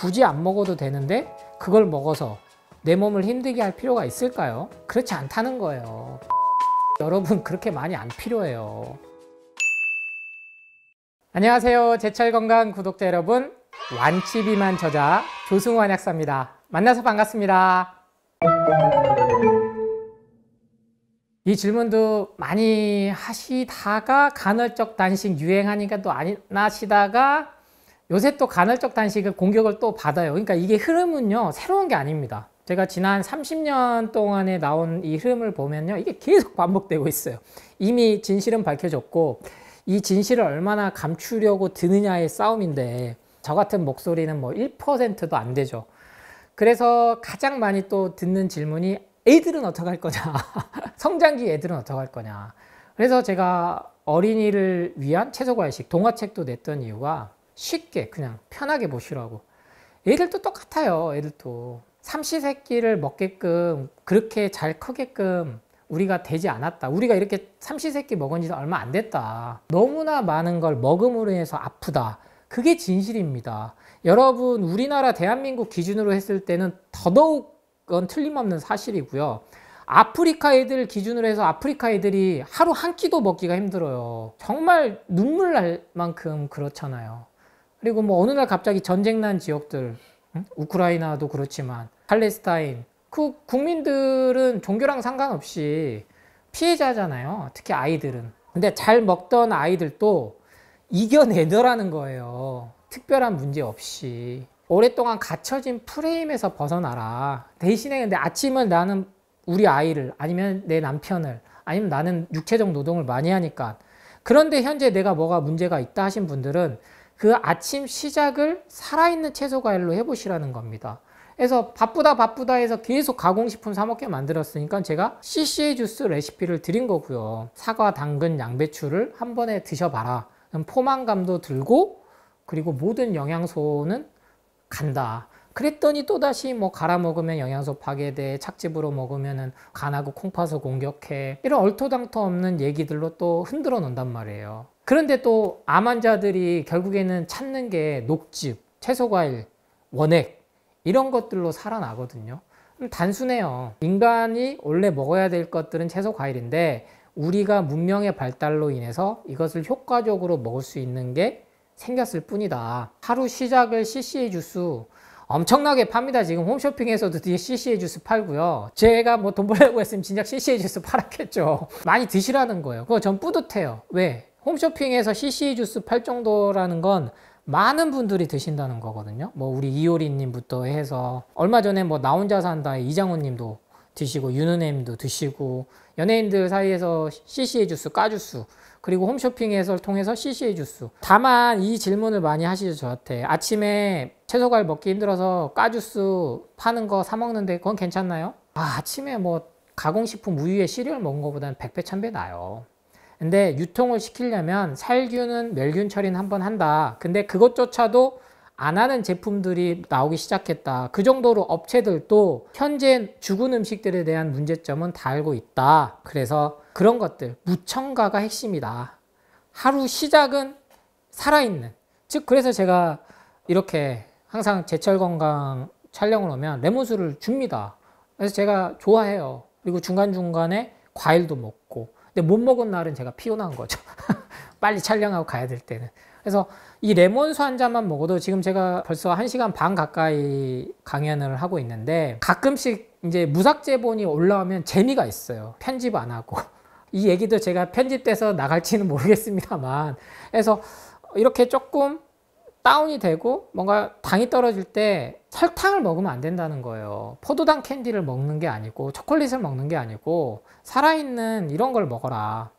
굳이 안 먹어도 되는데 그걸 먹어서 내 몸을 힘들게 할 필요가 있을까요? 그렇지 않다는 거예요. 여러분 그렇게 많이 안 필요해요. 안녕하세요. 제철건강 구독자 여러분, 완치비만 저자 조승환 약사입니다. 만나서 반갑습니다. 이 질문도 많이 하시다가 간헐적 단식 유행하니까 또 안 하시다가 요새 또 간헐적 단식을 공격을 또 받아요. 그러니까 이게 흐름은요 새로운 게 아닙니다. 제가 지난 30년 동안에 나온 이 흐름을 보면요 이게 계속 반복되고 있어요. 이미 진실은 밝혀졌고 이 진실을 얼마나 감추려고 드느냐의 싸움인데 저 같은 목소리는 뭐 1%도 안 되죠. 그래서 가장 많이 또 듣는 질문이 애들은 어떡할 거냐 성장기 애들은 어떡할 거냐. 그래서 제가 어린이를 위한 채소과일식 동화책도 냈던 이유가 쉽게 그냥 편하게 보시라고. 애들도 똑같아요. 애들도 삼시세끼를 먹게끔 그렇게 잘 크게끔 우리가 되지 않았다. 우리가 이렇게 삼시세끼 먹은 지 얼마 안 됐다. 너무나 많은 걸 먹음으로 해서 아프다. 그게 진실입니다. 여러분 우리나라 대한민국 기준으로 했을 때는 더더욱 그건 틀림없는 사실이고요. 아프리카 애들 기준으로 해서 아프리카 애들이 하루 한 끼도 먹기가 힘들어요. 정말 눈물 날 만큼 그렇잖아요. 그리고 뭐 어느 날 갑자기 전쟁 난 지역들, 우크라이나도 그렇지만 팔레스타인, 그 국민들은 종교랑 상관없이 피해자잖아요. 특히 아이들은. 근데 잘 먹던 아이들도 이겨내더라는 거예요. 특별한 문제 없이. 오랫동안 갇혀진 프레임에서 벗어나라. 대신에 근데 아침은 나는 우리 아이를 아니면 내 남편을 아니면 나는 육체적 노동을 많이 하니까. 그런데 현재 내가 뭐가 문제가 있다 하신 분들은 그 아침 시작을 살아있는 채소 과일로 해보시라는 겁니다. 그래서 바쁘다 해서 계속 가공식품 사 먹게 만들었으니까 제가 CCA 주스 레시피를 드린 거고요. 사과, 당근, 양배추를 한 번에 드셔봐라. 포만감도 들고 그리고 모든 영양소는 간다. 그랬더니 또다시 뭐 갈아 먹으면 영양소 파괴돼, 착즙으로 먹으면 간하고 콩팥을 공격해, 이런 얼토당토 없는 얘기들로 또 흔들어 놓는단 말이에요. 그런데 또 암 환자들이 결국에는 찾는 게 녹즙, 채소과일, 원액 이런 것들로 살아나거든요. 단순해요. 인간이 원래 먹어야 될 것들은 채소과일인데 우리가 문명의 발달로 인해서 이것을 효과적으로 먹을 수 있는 게 생겼을 뿐이다. 하루 시작을 CCA 주스 엄청나게 팝니다. 지금 홈쇼핑에서도 뒤에 CCA 주스 팔고요. 제가 뭐 돈 벌려고 했으면 진작 CCA 주스 팔았겠죠. 많이 드시라는 거예요. 그거 전 뿌듯해요. 왜? 홈쇼핑에서 CCA 주스 팔 정도라는 건 많은 분들이 드신다는 거거든요. 뭐 우리 이효리님부터 해서 얼마 전에 뭐 나 혼자 산다의 이장훈님도 드시고 윤은혜님도 드시고 연예인들 사이에서 CCA 주스, 까주스 그리고 홈쇼핑에서 통해서 CCA 주스. 다만 이 질문을 많이 하시죠. 저한테 아침에 채소과일 먹기 힘들어서 까주스 파는 거 사 먹는데 그건 괜찮나요? 아침에 뭐 가공식품 우유에 시리얼 먹은 것보다는 100배 1000배 나아요. 근데 유통을 시키려면 살균은 멸균 처리는 한번 한다. 근데 그것조차도 안 하는 제품들이 나오기 시작했다. 그 정도로 업체들도 현재 죽은 음식들에 대한 문제점은 다 알고 있다. 그래서 그런 것들, 무첨가가 핵심이다. 하루 시작은 살아있는. 즉 그래서 제가 이렇게 항상 제철 건강 촬영을 오면 레몬수를 줍니다. 그래서 제가 좋아해요. 그리고 중간중간에 과일도 먹고. 근데 못 먹은 날은 제가 피곤한 거죠. 빨리 촬영하고 가야 될 때는. 그래서 이 레몬수 한 잔만 먹어도 지금 제가 벌써 1시간 반 가까이 강연을 하고 있는데 가끔씩 이제 무삭제본이 올라오면 재미가 있어요. 편집 안 하고. 이 얘기도 제가 편집돼서 나갈지는 모르겠습니다만. 그래서 이렇게 조금 다운이 되고 뭔가 당이 떨어질 때 설탕을 먹으면 안 된다는 거예요. 포도당 캔디를 먹는 게 아니고 초콜릿을 먹는 게 아니고 살아있는 이런 걸 먹어라.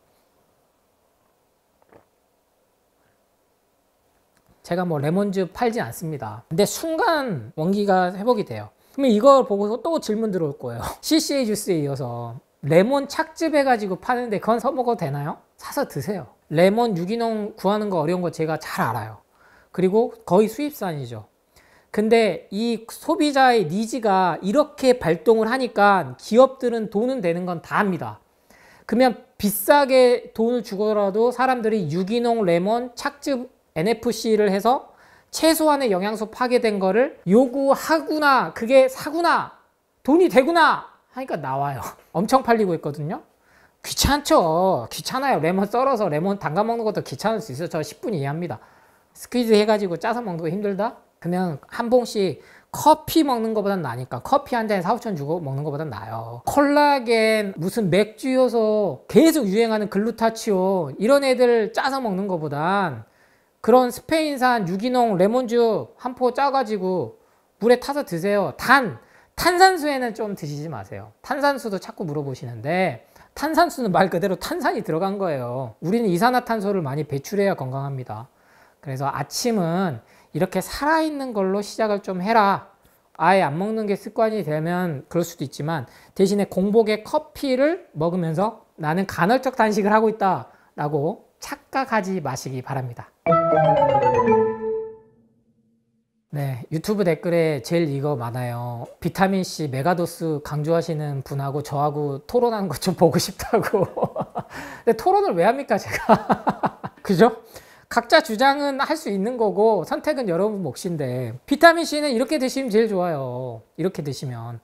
제가 뭐 레몬즙 팔진 않습니다. 근데 순간 원기가 회복이 돼요. 그러면 이걸 보고 또 질문 들어올 거예요. CCA 주스에 이어서 레몬 착즙 해가지고 파는데 그건 사 먹어도 되나요? 사서 드세요. 레몬 유기농 구하는 거 어려운 거 제가 잘 알아요. 그리고 거의 수입산이죠. 근데 이 소비자의 니즈가 이렇게 발동을 하니까 기업들은 돈은 되는 건 다 합니다. 그러면 비싸게 돈을 주고라도 사람들이 유기농 레몬 착즙 NFC를 해서 최소한의 영양소 파괴된 거를 요구하구나, 그게 사구나, 돈이 되구나 하니까 나와요. 엄청 팔리고 있거든요. 귀찮죠. 귀찮아요. 레몬 썰어서 레몬 담가 먹는 것도 귀찮을 수 있어요. 저 10분 이해합니다. 스퀴즈 해가지고 짜서 먹는 거 힘들다? 그러면 한 봉씩 커피 먹는 것보단 나니까. 커피 한 잔에 4, 5천 주고 먹는 것보단 나아요. 콜라겐, 무슨 맥주 요소, 계속 유행하는 글루타치온 이런 애들 짜서 먹는 것보단 그런 스페인산 유기농 레몬즙 한 포 짜가지고 물에 타서 드세요. 탄산수에는 좀 드시지 마세요. 탄산수도 자꾸 물어보시는데 탄산수는 말 그대로 탄산이 들어간 거예요. 우리는 이산화탄소를 많이 배출해야 건강합니다. 그래서 아침은 이렇게 살아있는 걸로 시작을 좀 해라. 아예 안 먹는 게 습관이 되면 그럴 수도 있지만 대신에 공복에 커피를 먹으면서 나는 간헐적 단식을 하고 있다 라고 착각하지 마시기 바랍니다. 네, 유튜브 댓글에 제일 이거 많아요. 비타민C 메가도스 강조하시는 분하고 저하고 토론하는 것 좀 보고 싶다고. 근데 토론을 왜 합니까 제가? 그죠? 각자 주장은 할 수 있는 거고 선택은 여러분 몫인데 비타민C는 이렇게 드시면 제일 좋아요. 이렇게 드시면.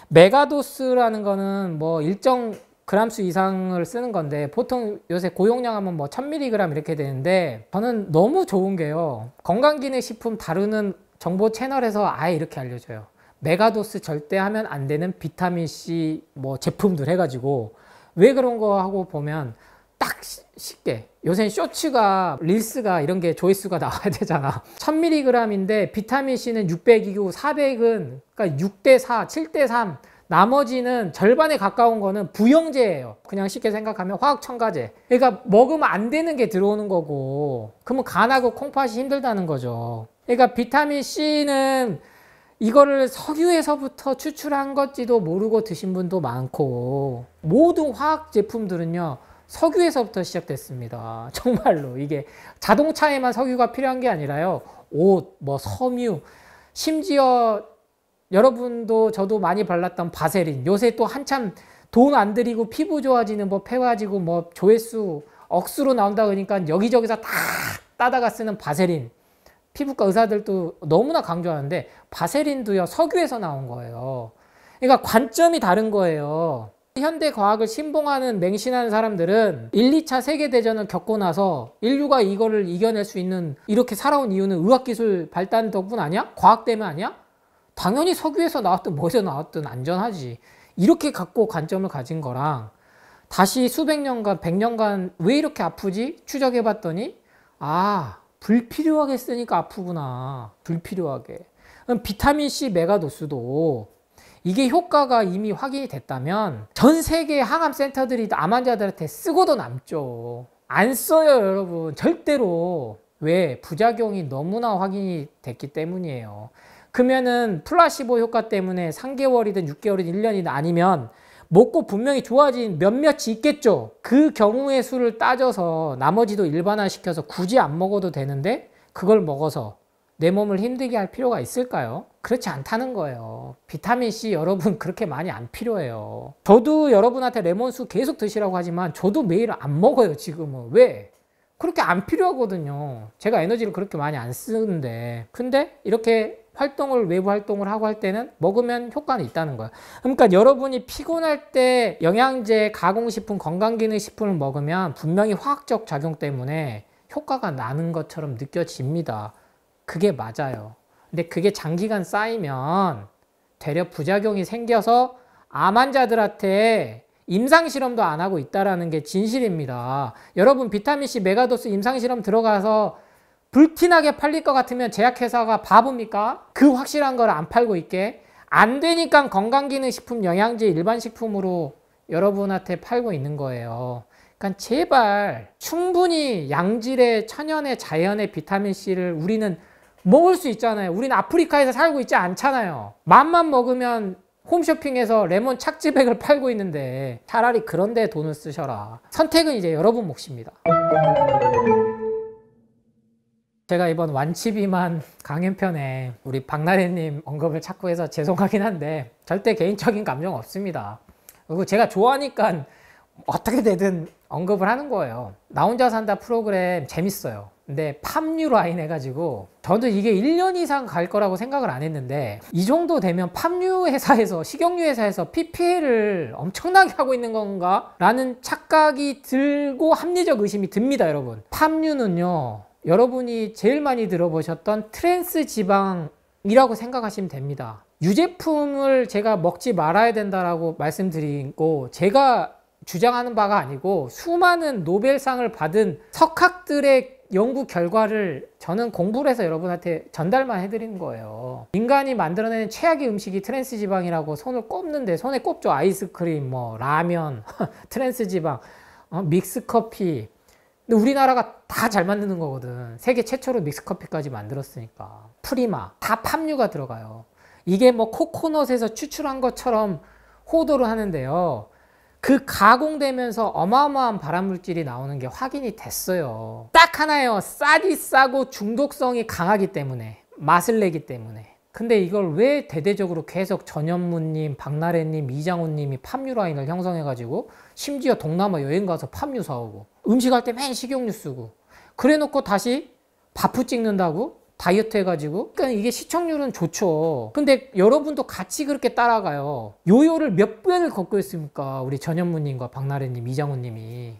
메가도스라는 거는 뭐 일정 그람수 이상을 쓰는 건데 보통 요새 고용량 하면 뭐 1000mg 이렇게 되는데 저는 너무 좋은 게요. 건강기능식품 다루는 정보 채널에서 아예 이렇게 알려줘요. 메가도스 절대 하면 안 되는 비타민C 뭐 제품들 해가지고 왜 그런 거 하고 보면 딱 쉽게 요새 쇼츠가 릴스가 이런 게 조회수가 나와야 되잖아. 1000mg인데 비타민C는 600이고 400은 그러니까 6대4, 7대3 나머지는 절반에 가까운 거는 부영제예요. 그냥 쉽게 생각하면 화학첨가제. 그러니까 먹으면 안 되는 게 들어오는 거고 그러면 간하고 콩팥이 힘들다는 거죠. 그러니까 비타민C는 이거를 석유에서부터 추출한 것지도 모르고 드신 분도 많고 모든 화학 제품들은요 석유에서부터 시작됐습니다. 정말로 이게 자동차에만 석유가 필요한 게 아니라요. 옷, 뭐 섬유, 심지어 여러분도 저도 많이 발랐던 바세린. 요새 또 한참 돈 안 들이고 피부 좋아지는 뭐 폐화지고 뭐 조회수 억수로 나온다 그러니까 여기저기서 다 따다가 쓰는 바세린. 피부과 의사들도 너무나 강조하는데 바세린도요 석유에서 나온 거예요. 그러니까 관점이 다른 거예요. 현대 과학을 신봉하는 맹신하는 사람들은 1, 2차 세계대전을 겪고 나서 인류가 이거를 이겨낼 수 있는 이렇게 살아온 이유는 의학기술 발달 덕분 아니야? 과학 때문에 아니야? 당연히 석유에서 나왔든 뭐에서 나왔든 안전하지. 이렇게 갖고 관점을 가진 거랑 다시 수백 년간, 100년간 왜 이렇게 아프지? 추적해 봤더니 아, 불필요하게 쓰니까 아프구나. 불필요하게. 그럼 비타민C 메가도스도 이게 효과가 이미 확인이 됐다면 전 세계 항암센터들이 암 환자들한테 쓰고도 남죠. 안 써요 여러분. 절대로. 왜? 부작용이 너무나 확인이 됐기 때문이에요. 그러면은 플라시보 효과 때문에 3개월이든 6개월이든 1년이든 아니면 먹고 분명히 좋아진 몇몇이 있겠죠. 그 경우의 수를 따져서 나머지도 일반화시켜서 굳이 안 먹어도 되는데 그걸 먹어서 내 몸을 힘들게 할 필요가 있을까요? 그렇지 않다는 거예요. 비타민C 여러분 그렇게 많이 안 필요해요. 저도 여러분한테 레몬수 계속 드시라고 하지만 저도 매일 안 먹어요 지금은. 왜? 그렇게 안 필요하거든요. 제가 에너지를 그렇게 많이 안 쓰는데 근데 이렇게 외부 활동을 하고 할 때는 먹으면 효과는 있다는 거야. 그러니까 여러분이 피곤할 때 영양제, 가공식품, 건강기능식품을 먹으면 분명히 화학적 작용 때문에 효과가 나는 것처럼 느껴집니다. 그게 맞아요. 근데 그게 장기간 쌓이면 되려 부작용이 생겨서 암 환자들한테 임상실험도 안 하고 있다는 게 진실입니다. 여러분 비타민C 메가도스 임상실험 들어가서 불티나게 팔릴 것 같으면 제약회사가 바보입니까? 그 확실한 걸 안 팔고 있게. 안 되니까 건강기능식품, 영양제, 일반식품으로 여러분한테 팔고 있는 거예요. 그러니까 제발 충분히 양질의 천연의 자연의 비타민C를 우리는 먹을 수 있잖아요. 우리는 아프리카에서 살고 있지 않잖아요. 맘만 먹으면 홈쇼핑에서 레몬 착지백을 팔고 있는데 차라리 그런 데 돈을 쓰셔라. 선택은 이제 여러분 몫입니다. 제가 이번 완치비만 강연편에 우리 박나래님 언급을 자꾸 해서 죄송하긴 한데 절대 개인적인 감정 없습니다. 그리고 제가 좋아하니까 어떻게 되든 언급을 하는 거예요. 나 혼자 산다 프로그램 재밌어요. 근데 팜유 라인 해가지고 저도 이게 1년 이상 갈 거라고 생각을 안 했는데 이 정도 되면 팜유 회사에서 식용유 회사에서 PPL을 엄청나게 하고 있는 건가? 라는 착각이 들고 합리적 의심이 듭니다, 여러분. 팜유는요, 여러분이 제일 많이 들어보셨던 트랜스 지방이라고 생각하시면 됩니다. 유제품을 제가 먹지 말아야 된다라고 말씀드리고 제가 주장하는 바가 아니고 수많은 노벨상을 받은 석학들의 연구 결과를 저는 공부를 해서 여러분한테 전달만 해드리는 거예요. 인간이 만들어내는 최악의 음식이 트랜스지방이라고 손을 꼽는데 손에 꼽죠. 아이스크림, 뭐 라면, 트랜스지방, 믹스커피. 근데 우리나라가 다 잘 만드는 거거든. 세계 최초로 믹스커피까지 만들었으니까. 프리마, 다 팜유가 들어가요. 이게 뭐 코코넛에서 추출한 것처럼 호도를 하는데요. 그 가공되면서 어마어마한 발암물질이 나오는 게 확인이 됐어요. 딱 하나예요. 쌀이 싸고 중독성이 강하기 때문에, 맛을 내기 때문에. 근데 이걸 왜 대대적으로 계속 전현무님, 박나래님, 이장훈님이 팜유 라인을 형성해가지고 심지어 동남아 여행 가서 팜유 사오고 음식할 때 맨 식용유 쓰고 그래 놓고 다시 바프 찍는다고? 다이어트 해가지고. 그러니까 이게 시청률은 좋죠. 근데 여러분도 같이 그렇게 따라가요. 요요를 몇 번을 걷고 있습니까? 우리 전현무님과 박나래님, 이장훈님이.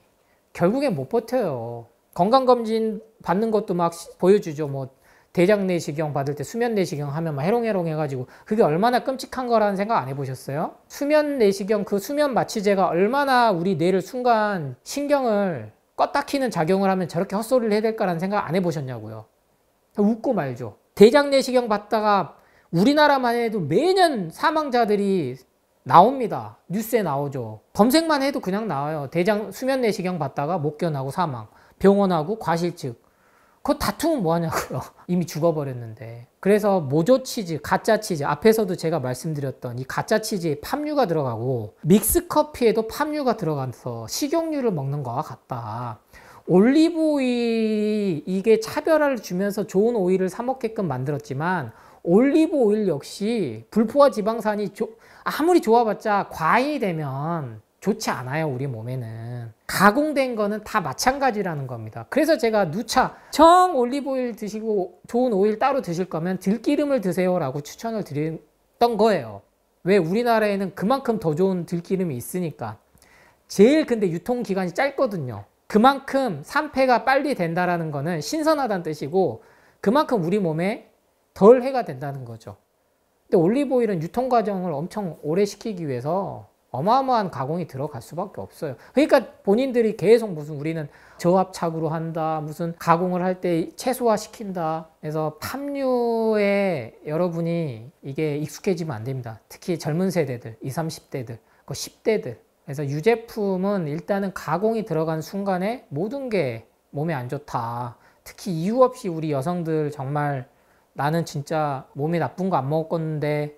결국엔 못 버텨요. 건강검진 받는 것도 막 보여주죠. 뭐 대장 내시경 받을 때 수면 내시경 하면 막 해롱해롱 해가지고 그게 얼마나 끔찍한 거라는 생각 안 해보셨어요? 수면 내시경 그 수면 마취제가 얼마나 우리 뇌를 순간 신경을 껐다 키는 작용을 하면 저렇게 헛소리를 해야 될까라는 생각 안 해보셨냐고요. 웃고 말죠. 대장 내시경 받다가 우리나라만 해도 매년 사망자들이 나옵니다. 뉴스에 나오죠. 검색만 해도 그냥 나와요. 대장 수면 내시경 받다가 목견하고 사망, 병원하고 과실측. 그거 다투면 뭐하냐고요. 이미 죽어버렸는데. 그래서 모조 치즈, 가짜 치즈, 앞에서도 제가 말씀드렸던 이 가짜 치즈에 팜유가 들어가고 믹스커피에도 팜유가 들어가서 식용유를 먹는 거와 같다. 올리브 오일이 이게 차별화를 주면서 좋은 오일을 사 먹게끔 만들었지만 올리브 오일 역시 불포화 지방산이 아무리 좋아봤자 과잉이 되면 좋지 않아요. 우리 몸에는. 가공된 거는 다 마찬가지라는 겁니다. 그래서 제가 누차 정 올리브 오일 드시고 좋은 오일 따로 드실 거면 들기름을 드세요 라고 추천을 드렸던 거예요. 왜? 우리나라에는 그만큼 더 좋은 들기름이 있으니까. 제일 근데 유통기간이 짧거든요. 그만큼 산패가 빨리 된다는 거는 신선하다는 뜻이고 그만큼 우리 몸에 덜 해가 된다는 거죠. 근데 올리브 오일은 유통 과정을 엄청 오래 시키기 위해서 어마어마한 가공이 들어갈 수밖에 없어요. 그러니까 본인들이 계속 무슨 우리는 저압착으로 한다, 무슨 가공을 할 때 최소화 시킨다. 그래서 팜유에 여러분이 이게 익숙해지면 안 됩니다. 특히 젊은 세대들, 20, 30대들, 10대들. 그래서 유제품은 일단은 가공이 들어간 순간에 모든 게 몸에 안 좋다. 특히 이유 없이 우리 여성들 정말 나는 진짜 몸에 나쁜 거 안 먹었는데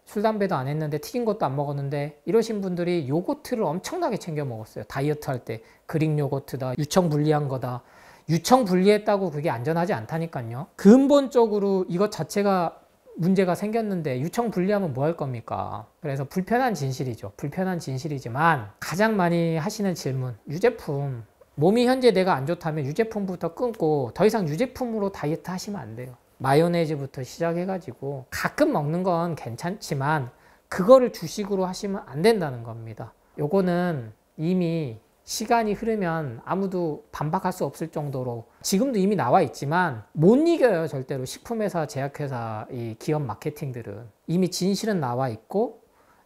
술, 담배도 안 했는데 튀긴 것도 안 먹었는데 이러신 분들이 요거트를 엄청나게 챙겨 먹었어요. 다이어트 할 때 그릭 요거트다, 유청 분리한 거다. 유청 분리했다고 그게 안전하지 않다니까요. 근본적으로 이것 자체가 문제가 생겼는데 유청 분리하면 뭐 할 겁니까? 그래서 불편한 진실이죠. 불편한 진실이지만 가장 많이 하시는 질문, 유제품. 몸이 현재 내가 안 좋다면 유제품부터 끊고 더 이상 유제품으로 다이어트 하시면 안 돼요. 마요네즈부터 시작해가지고 가끔 먹는 건 괜찮지만 그거를 주식으로 하시면 안 된다는 겁니다. 요거는 이미 시간이 흐르면 아무도 반박할 수 없을 정도로 지금도 이미 나와 있지만 못 이겨요. 절대로 식품회사, 제약회사, 이 기업 마케팅들은. 이미 진실은 나와 있고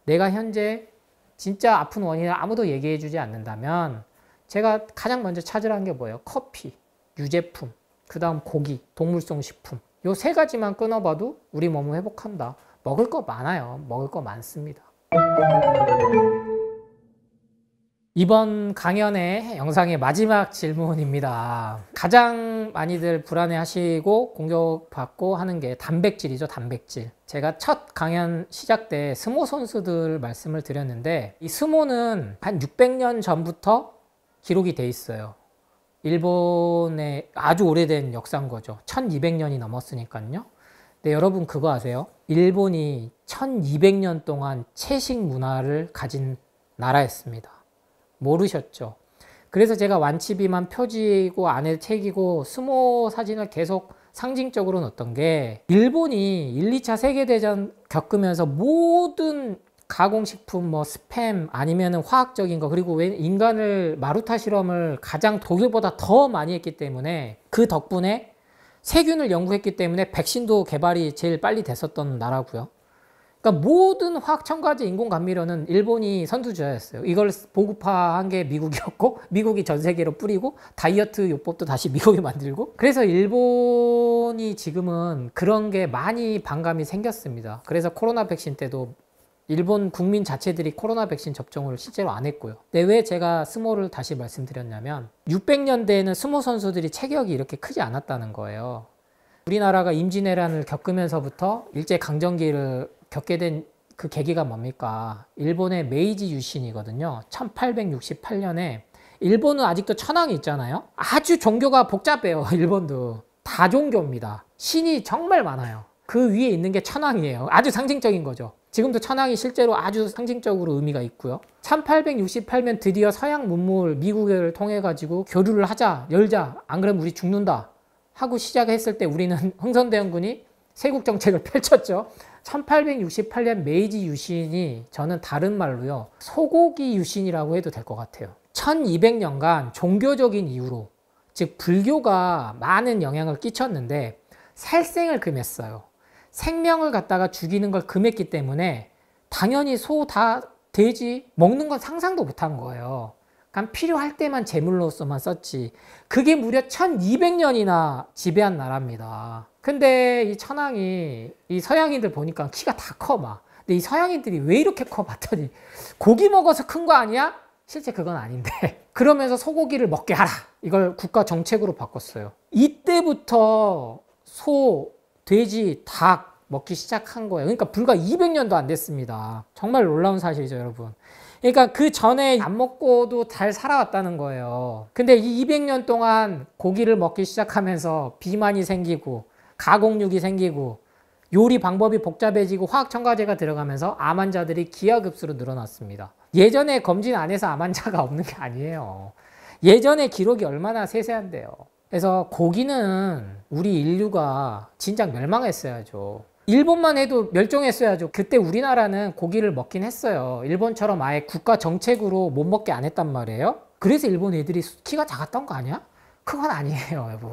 내가 현재 진짜 아픈 원인을 아무도 얘기해 주지 않는다면 제가 가장 먼저 찾으라는 게 뭐예요? 커피, 유제품, 그 다음 고기, 동물성 식품. 요 세 가지만 끊어봐도 우리 몸은 회복한다. 먹을 거 많아요. 먹을 거 많습니다. 이번 강연의 영상의 마지막 질문입니다. 가장 많이들 불안해하시고 공격받고 하는 게 단백질이죠. 단백질. 제가 첫 강연 시작 때 스모 선수들 말씀을 드렸는데 이 스모는 한 600년 전부터 기록이 돼 있어요. 일본의 아주 오래된 역사인 거죠. 1200년이 넘었으니까요. 근데 여러분 그거 아세요? 일본이 1200년 동안 채식 문화를 가진 나라였습니다. 모르셨죠? 그래서 제가 완치 비만 표지고 안에 책이고 스모 사진을 계속 상징적으로 넣었던 게, 일본이 1, 2차 세계대전 겪으면서 모든 가공식품, 뭐 스팸 아니면은 화학적인 거, 그리고 왜 인간을 마루타 실험을 가장 독일보다 더 많이 했기 때문에, 그 덕분에 세균을 연구했기 때문에 백신도 개발이 제일 빨리 됐었던 나라고요. 그러니까 모든 화학 첨가제 인공 감미료는 일본이 선두주자였어요. 이걸 보급화한 게 미국이었고, 미국이 전 세계로 뿌리고, 다이어트 요법도 다시 미국이 만들고. 그래서 일본이 지금은 그런 게 많이 반감이 생겼습니다. 그래서 코로나 백신 때도 일본 국민 자체들이 코로나 백신 접종을 실제로 안 했고요. 근데 왜 제가 스모를 다시 말씀드렸냐면, 600년대에는 스모 선수들이 체격이 이렇게 크지 않았다는 거예요. 우리나라가 임진왜란을 겪으면서부터 일제강점기를 겪게 된 그 계기가 뭡니까? 일본의 메이지 유신이거든요. 1868년에 일본은 아직도 천황이 있잖아요. 아주 종교가 복잡해요. 일본도 다 종교입니다. 신이 정말 많아요. 그 위에 있는 게 천황이에요. 아주 상징적인 거죠. 지금도 천황이 실제로 아주 상징적으로 의미가 있고요. 1868년 드디어 서양 문물 미국을 통해 가지고 교류를 하자, 열자, 안 그러면 우리 죽는다 하고 시작했을 때 우리는 흥선대원군이 세국 정책을 펼쳤죠. 1868년 메이지 유신이 저는 다른 말로요, 소고기 유신이라고 해도 될 것 같아요. 1200년간 종교적인 이유로, 즉 불교가 많은 영향을 끼쳤는데 살생을 금했어요. 생명을 갖다가 죽이는 걸 금했기 때문에 당연히 소, 다, 돼지 먹는 건 상상도 못한 거예요. 그러니까 필요할 때만 제물로서만 썼지. 그게 무려 1200년이나 지배한 나라입니다. 근데 이 천황이, 이 서양인들 보니까 키가 다 커 막. 근데 이 서양인들이 왜 이렇게 커 봤더니 고기 먹어서 큰 거 아니야? 실제 그건 아닌데. 그러면서 소고기를 먹게 하라, 이걸 국가 정책으로 바꿨어요. 이때부터 소, 돼지, 닭 먹기 시작한 거예요. 그러니까 불과 200년도 안 됐습니다. 정말 놀라운 사실이죠, 여러분. 그러니까 그 전에 안 먹고도 잘 살아왔다는 거예요. 근데 이 200년 동안 고기를 먹기 시작하면서 비만이 생기고 가공육이 생기고 요리 방법이 복잡해지고 화학 첨가제가 들어가면서 암 환자들이 기하급수로 늘어났습니다. 예전에 검진 안 해서 암 환자가 없는 게 아니에요. 예전에 기록이 얼마나 세세한데요. 그래서 고기는 우리 인류가 진작 멸망했어야죠. 일본만 해도 멸종했어야죠. 그때 우리나라는 고기를 먹긴 했어요. 일본처럼 아예 국가 정책으로 못 먹게 안 했단 말이에요. 그래서 일본 애들이 키가 작았던 거 아니야? 그건 아니에요, 여러분.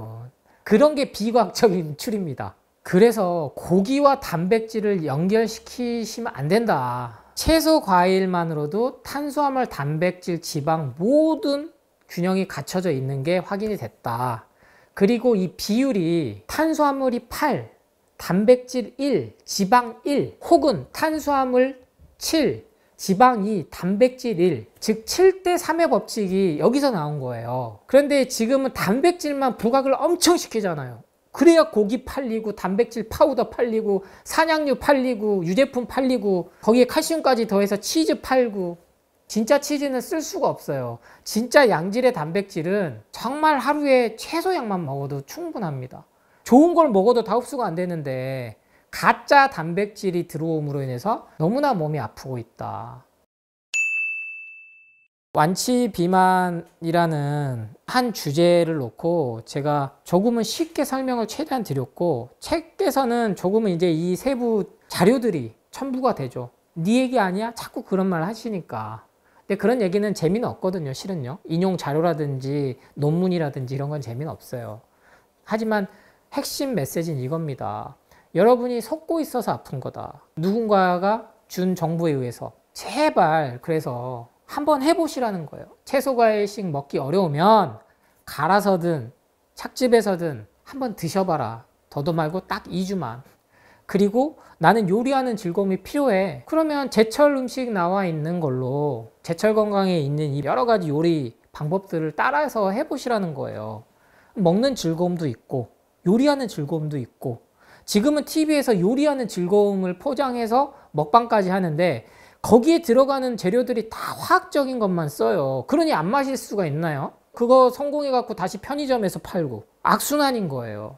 그런 게 비과학적인 추리입니다. 그래서 고기와 단백질을 연결시키시면 안 된다. 채소, 과일만으로도 탄수화물, 단백질, 지방 모든 균형이 갖춰져 있는 게 확인이 됐다. 그리고 이 비율이 탄수화물이 8, 단백질 1, 지방 1, 혹은 탄수화물 7, 지방 2, 단백질 1, 즉 7대 3의 법칙이 여기서 나온 거예요. 그런데 지금은 단백질만 부각을 엄청 시키잖아요. 그래야 고기 팔리고 단백질 파우더 팔리고 산양류 팔리고 유제품 팔리고 거기에 칼슘까지 더해서 치즈 팔고. 진짜 치즈는 쓸 수가 없어요. 진짜 양질의 단백질은 정말 하루에 최소량만 먹어도 충분합니다. 좋은 걸 먹어도 다 흡수가 안 되는데 가짜 단백질이 들어옴으로 인해서 너무나 몸이 아프고 있다. 완치 비만이라는 한 주제를 놓고 제가 조금은 쉽게 설명을 최대한 드렸고, 책에서는 조금은 이제 이 세부 자료들이 첨부가 되죠. 네 얘기 아니야? 자꾸 그런 말 하시니까. 근데 그런 얘기는 재미는 없거든요, 실은요. 인용 자료라든지 논문이라든지 이런 건 재미는 없어요. 하지만 핵심 메시지는 이겁니다. 여러분이 속고 있어서 아픈 거다. 누군가가 준 정보에 의해서. 제발 그래서 한번 해보시라는 거예요. 채소 과일식 먹기 어려우면 갈아서든 착즙해서든 한번 드셔봐라. 더도 말고 딱 2주만. 그리고 나는 요리하는 즐거움이 필요해. 그러면 제철 음식 나와 있는 걸로 제철 건강에 있는 이 여러 가지 요리 방법들을 따라서 해보시라는 거예요. 먹는 즐거움도 있고 요리하는 즐거움도 있고, 지금은 TV에서 요리하는 즐거움을 포장해서 먹방까지 하는데 거기에 들어가는 재료들이 다 화학적인 것만 써요. 그러니 안 마실 수가 있나요? 그거 성공해갖고 다시 편의점에서 팔고 악순환인 거예요.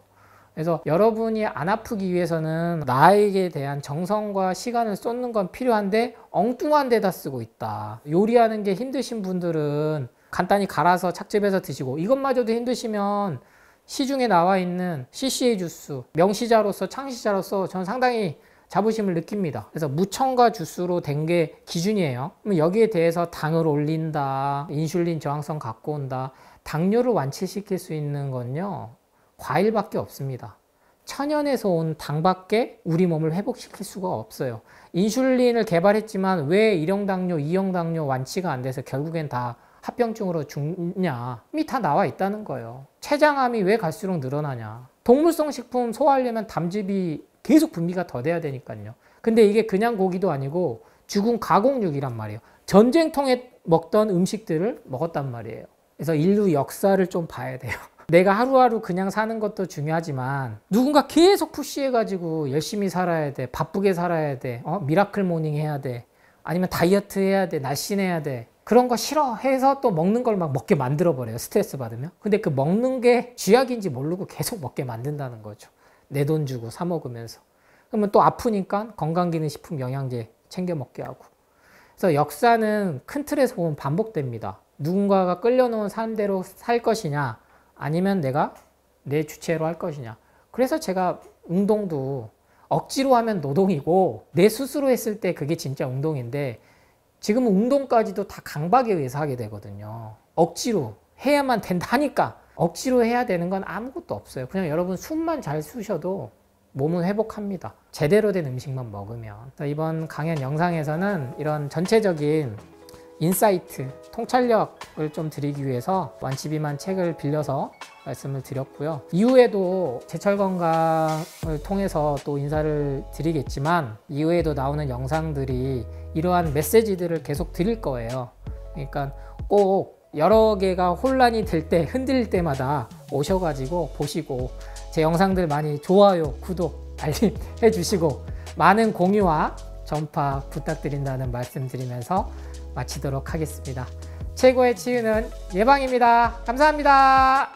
그래서 여러분이 안 아프기 위해서는 나에게 대한 정성과 시간을 쏟는 건 필요한데 엉뚱한 데다 쓰고 있다. 요리하는 게 힘드신 분들은 간단히 갈아서 착즙해서 드시고, 이것마저도 힘드시면 시중에 나와 있는 CCA 주스, 명시자로서 창시자로서 저는 상당히 자부심을 느낍니다. 그래서 무첨가 주스로 된 게 기준이에요. 그럼 여기에 대해서 당을 올린다, 인슐린 저항성 갖고 온다. 당뇨를 완치시킬 수 있는 건요, 과일밖에 없습니다. 천연에서 온 당밖에 우리 몸을 회복시킬 수가 없어요. 인슐린을 개발했지만 왜 1형 당뇨, 2형 당뇨 완치가 안 돼서 결국엔 다 합병증으로 죽냐? 이미 다 나와 있다는 거예요. 췌장암이 왜 갈수록 늘어나냐? 동물성 식품 소화하려면 담즙이 계속 분비가 더 돼야 되니까요. 근데 이게 그냥 고기도 아니고 죽은 가공육이란 말이에요. 전쟁통에 먹던 음식들을 먹었단 말이에요. 그래서 인류 역사를 좀 봐야 돼요. 내가 하루하루 그냥 사는 것도 중요하지만 누군가 계속 푸시해가지고 열심히 살아야 돼, 바쁘게 살아야 돼, 미라클 모닝 해야 돼, 아니면 다이어트 해야 돼, 날씬해야 돼, 그런 거 싫어해서 또 먹는 걸 막 먹게 만들어버려요. 스트레스 받으면. 근데 그 먹는 게 쥐약인지 모르고 계속 먹게 만든다는 거죠. 내 돈 주고 사 먹으면서. 그러면 또 아프니까 건강기능식품 영양제 챙겨 먹게 하고. 그래서 역사는 큰 틀에서 보면 반복됩니다. 누군가가 끌려놓은 삶대로 살 것이냐, 아니면 내가 내 주체로 할 것이냐. 그래서 제가 운동도 억지로 하면 노동이고 내 스스로 했을 때 그게 진짜 운동인데, 지금은 운동까지도 다 강박에 의해서 하게 되거든요. 억지로 해야만 된다니까. 억지로 해야 되는 건 아무것도 없어요. 그냥 여러분 숨만 잘 쉬셔도 몸은 회복합니다. 제대로 된 음식만 먹으면. 이번 강연 영상에서는 이런 전체적인 인사이트, 통찰력을 좀 드리기 위해서 완치비만 책을 빌려서 말씀을 드렸고요. 이후에도 제철 건강을 통해서 또 인사를 드리겠지만, 이후에도 나오는 영상들이 이러한 메시지들을 계속 드릴 거예요. 그러니까 꼭 여러 개가 혼란이 될 때, 흔들릴 때마다 오셔가지고 보시고, 제 영상들 많이 좋아요, 구독, 알림 해주시고 많은 공유와 전파 부탁드린다는 말씀 드리면서 마치도록 하겠습니다. 최고의 치유는 예방입니다. 감사합니다.